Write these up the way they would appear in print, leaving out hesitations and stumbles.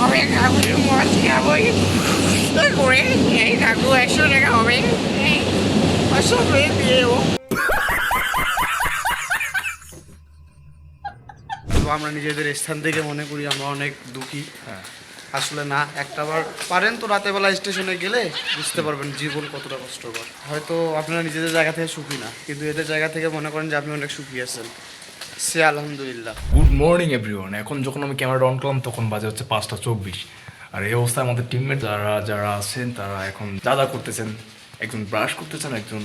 হবে কাকুর মাছ খাবই করে এই কাকু 100 টাকা হবে সব দিয়েও। তো আমরা নিজেদের স্থান থেকে মনে করি আমরা অনেক দুঃখী। আসলে না, একটাবার পারেন তো রাতে বেলা স্টেশনে গেলে বুঝতে পারবেন জীবন কতটা কষ্টকর। হয়তো আপনারা নিজেদের জায়গা থেকে সুখী না, কিন্তু এদের জায়গা থেকে মনে করেন যে আপনি অনেক সুখী আছেন। সে আলহামদুলিল্লাহ। Good morning everyone. এখন যখন আমি ক্যামেরাটা অন করলাম তখন বাজে হচ্ছে 5:24। আর এই অবস্থায় আমাদের টিমমেট যারা আছেন তারা এখন যা করতেছেন, একজন ব্রাশ করতেছেন, একজন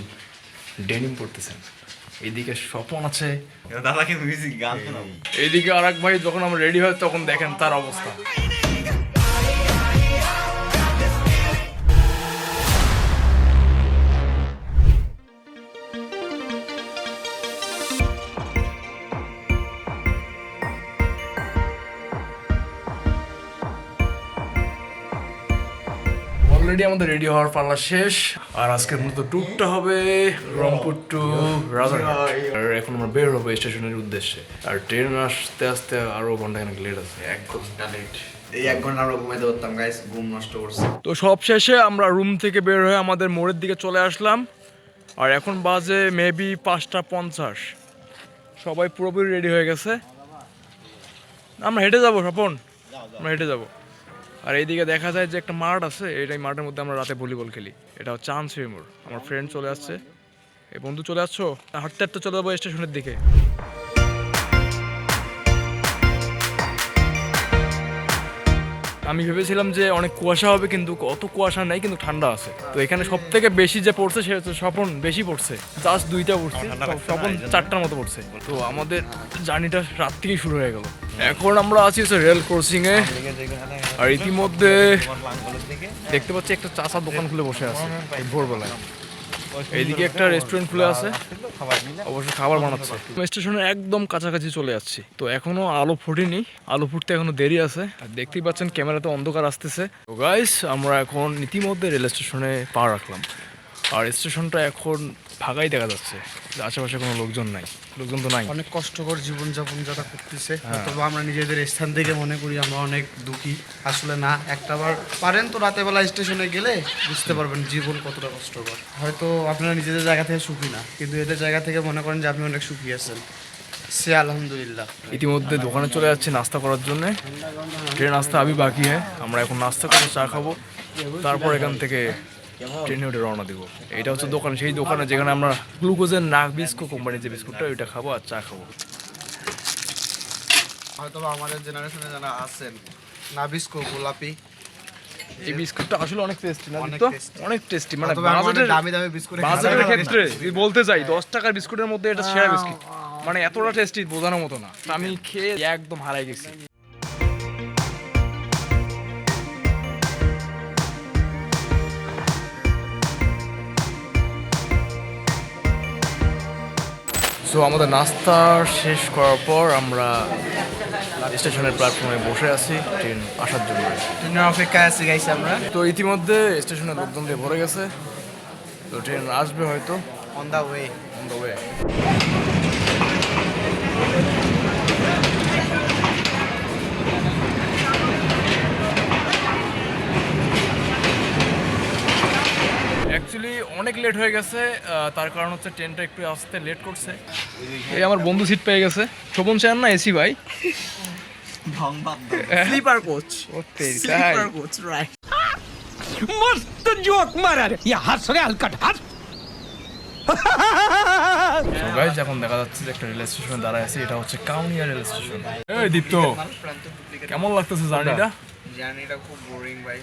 ডেনিম পড়তেছেন। এইদিকে স্বপন আছে, দাদাকে মিউজিক গান শোনাও। এইদিকে আর এক ভাই যখন আমরা রেডি হয় তখন দেখেন তার অবস্থা। অলরেডি আমাদের রেডি হওয়ার পাল্লা শেষ। আর আজকের মূলত ট্যুরটা হবে রংপুর টু রাজারহাট। আর এখন আমরা বের হবো স্টেশনের উদ্দেশ্যে। আর ট্রেন আসতে আসতে আরো ঘন্টাখানেক লেট আছে, 1 ঘন্টা লেট। এই 1 ঘন্টা আমরা ঘুমাইতে পারতাম গাইস, ঘুম নষ্ট করছে। তো সব শেষে আমরা রুম থেকে বের হয়ে আমাদের মোড়ের দিকে চলে আসলাম। আর এখন বাজে মেবি 5:50। সবাই পুরোপুরি রেডি হয়ে গেছে। আমরা হেঁটে যাবো স্বপন, আমরা হেঁটে যাবো। আর এইদিকে দেখা যায় যে একটা মাঠ আছে, এই মাঠের মধ্যে আমরা রাতে ভলিবল খেলি। এটা হচ্ছে চাঁদশির মোড়। আমার ফ্রেন্ড চলে আসছে, এই বন্ধু চলে আসছো, হাঁটতে হাঁটতে চলে যাবো স্টেশনের দিকে। আমি ভেবেছিলাম যে অনেক কুয়াশা হবে, কিন্তু অত কুয়াশা নাই, কিন্তু ঠান্ডা আছে। তো এখানে সব থেকে বেশি যে পড়ছে সে হচ্ছে স্বপন, বেশি পড়ছে, জাস্ট 2টা পড়ছে, স্বপন 4টার মতো পড়ছে। তো আমাদের জার্নিটা রাত থেকেই শুরু হয়ে গেল। এখন আমরা আছি রেল ক্রসিং এ। আর ইতিমধ্যে দেখতে পাচ্ছি একটা চাচার দোকান খুলে বসে আছে ভোরবেলায়। এইদিকে একটা রেস্টুরেন্ট খুলে আছে, অবশ্য খাবার বানাচ্ছে। স্টেশনের একদম কাছাকাছি চলে যাচ্ছি। তো এখনো আলো ফুটেনি, আলো ফুটতে এখনো দেরি আছে। আর দেখতেই পাচ্ছেন ক্যামেরাতে অন্ধকার আসতেছে। তো গাইস, আমরা এখন ইতিমধ্যে রেল স্টেশনে পা রাখলাম। আর স্টেশনটা এখন ফাঁকাই দেখা যাচ্ছে, আশেপাশে কোনো লোকজন নাই। লোকজন তো নাই। অনেক কষ্টকর জীবনযাপন যারা করতেছে, তবে আমরা নিজেদের স্থান থেকে মনে করি আমরা অনেক দুঃখী। আসলে না, একটাবার পারেন তো রাতে বেলা স্টেশনে গেলে বুঝতে পারবেন জীবন কতটা কষ্টকর। হয়তো আপনারা নিজেদের জায়গা থেকে সুখী না, কিন্তু এদের জায়গা থেকে মনে করেন যে আপনি অনেক সুখী আছেন। সে আলহামদুলিল্লাহ। ইতিমধ্যে দোকানে চলে যাচ্ছি নাস্তা করার জন্য। ট্রেন আসতে আবি বাকি হ্যাঁ। আমরা এখন নাস্তা করে চা খাবো, তারপর এখান থেকে ট্রেনে উঠে রওনা দিব। এটা হচ্ছে দোকান, সেই দোকানে যেখানে আমরা গ্লুকোজের নাবিস্কো কোম্পানির যে বিস্কুটটা ওইটা খাবো আর চা খাবো। হয়তো আমাদের জেনারেশনে যারা আছেন, নাবিস্কো, গোলাপি, এই বিস্কুটটা আসলে অনেক টেস্টি না? অনেক তো tasty। অনেক টেস্টি, মানে তবে আমাদের দামি দামি বিস্কুট বাজারের ক্ষেত্রে যদি বলতে চাই 10 টাকার বিস্কুটের মধ্যে এটা সেরা বিস্কুট। মানে এতটা টেস্টি বোঝানোর মতো না। আমি খেয়ে একদম হারাই গেছি। সো আমাদের নাস্তা শেষ করার পর আমরা স্টেশনের প্ল্যাটফর্মে বসে আছি ট্রেন আসার জন্য। ট্রেনের অপেক্ষায় আছি গাইস আমরা। তো ইতিমধ্যে স্টেশনের লোকজন দিয়ে ভরে গেছে, তো ট্রেন আসবে হয়তো on the way. On the way. Actually অনেক লেট হয়ে গেছে, তার কারণ হচ্ছে ট্রেনটা একটু আসতে লেট করছে। এই আমার বন্ধু সিট পেয়ে গেছে, শোভন চান না এসি ভাই, sleeper coach. Sleeper coach, right. मस्त जोक मारा रे या हंस रे हलकट हंस। গাইস এখন দেখা যাচ্ছে যে একটা রেল স্টেশনে দাঁড়ায় আছে, এটা হচ্ছে কাউনিয়া রেল স্টেশন। এই দীপ্ত, কেমন লাগতেছে জার্নিটা? জার্নিটা খুব বোরিং ভাই।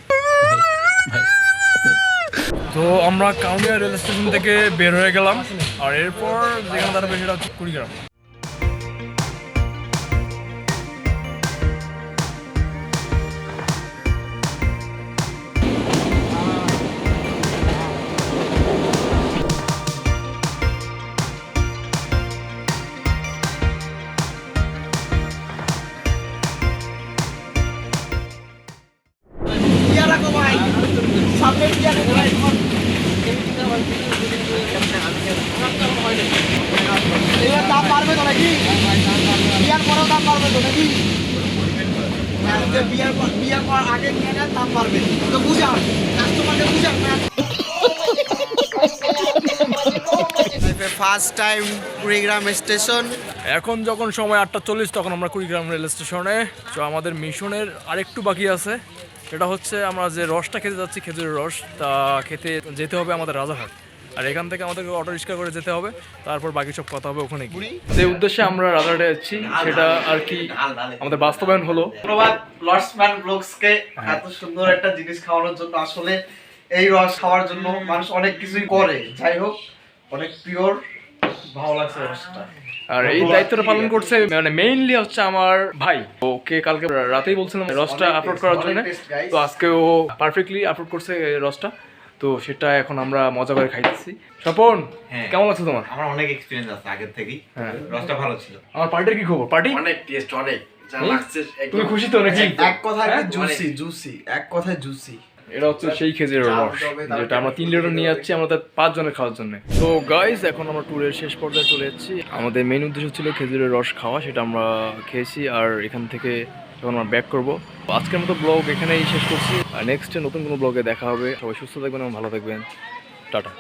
তো আমরা কাউনিয়া রেল স্টেশন থেকে বের হয়ে গেলাম। আর এরপর যেখানে দাঁড়াবে সেটা হচ্ছে কুড়িগ্রাম। সামনে বাড়বে তো নাকি বিয়ার পরেও দাম বাড়বে তো নাকি বিয়ার পর আগে নিয়ে নেন দাম বাড়বে তো বুঝান কাস্টমারকে বুঝান না ফার্স্ট টাইম কুড়িগ্রাম স্টেশন এখন যখন সময় 8:40 তখন আমরা কুড়িগ্রাম রেল স্টেশনে। তো আমাদের মিশনের আরেকটু বাকি আছে, সেটা হচ্ছে আমরা যে রসটা খেতে যাচ্ছি খেজুরের রস, তা খেতে যেতে হবে আমাদের রাজারহাট। আর এখান থেকে আমাদেরকে অটো রিক্সা করে যেতে হবে, তারপর বাকি সব কথা হবে ওখানে গিয়ে। যে উদ্দেশ্যে আমরা রাজারহাটে যাচ্ছি সেটা আর কি আমাদের বাস্তবায়ন হলো। ধন্যবাদ লর্ডসম্যান ব্লগসকে এত সুন্দর একটা জিনিস খাওয়ানোর জন্য। আসলে এই রস খাওয়ার জন্য মানুষ অনেক কিছুই করে, যাই হোক অনেক পিওর, ভালো লাগছে রসটা। আর এই দায়িত্বটা পালন করছে মানে মেইনলি হচ্ছে আমার ভাই। ওকে কালকে রাতেই বলছিলাম রসটা আপলোড করার জন্য, তো আজকে ও পারফেক্টলি আপলোড করছে এই রসটা। তো সেটা এখন আমরা মজা করে খাইতেছি। স্বপন, হ্যাঁ। কেমন আছে তোমার? আমার অনেক এক্সপেরিয়েন্স আছে আগের থেকেই। হ্যাঁ। রসটা ভালো ছিল। আমার পার্টির কি খবর? পার্টি অনেক টেস্ট, অনেক যা লাগছে তুমি খুশি তো নাকি? এক কথায় হ্যাঁ? জুসি জুসি, এক কথায় জুসি। এটা হচ্ছে সেই খেজুরের রস যেটা আমরা 3 লিটার নিয়ে যাচ্ছি আমাদের 5 জনের খাওয়ার জন্য। তো গাইস, এখন আমরা ট্যুরের শেষ পর্যায়ে চলে যাচ্ছি। আমাদের মেইন উদ্দেশ্য ছিল খেজুরের রস খাওয়া, সেটা আমরা খেয়েছি। আর এখান থেকে এখন আমরা ব্যাক করবো। আজকের মতো ব্লগ এখানেই শেষ করছি। আর নেক্সট নতুন কোনো ব্লগে দেখা হবে। সবাই সুস্থ থাকবেন এবং ভালো থাকবেন। টাটা।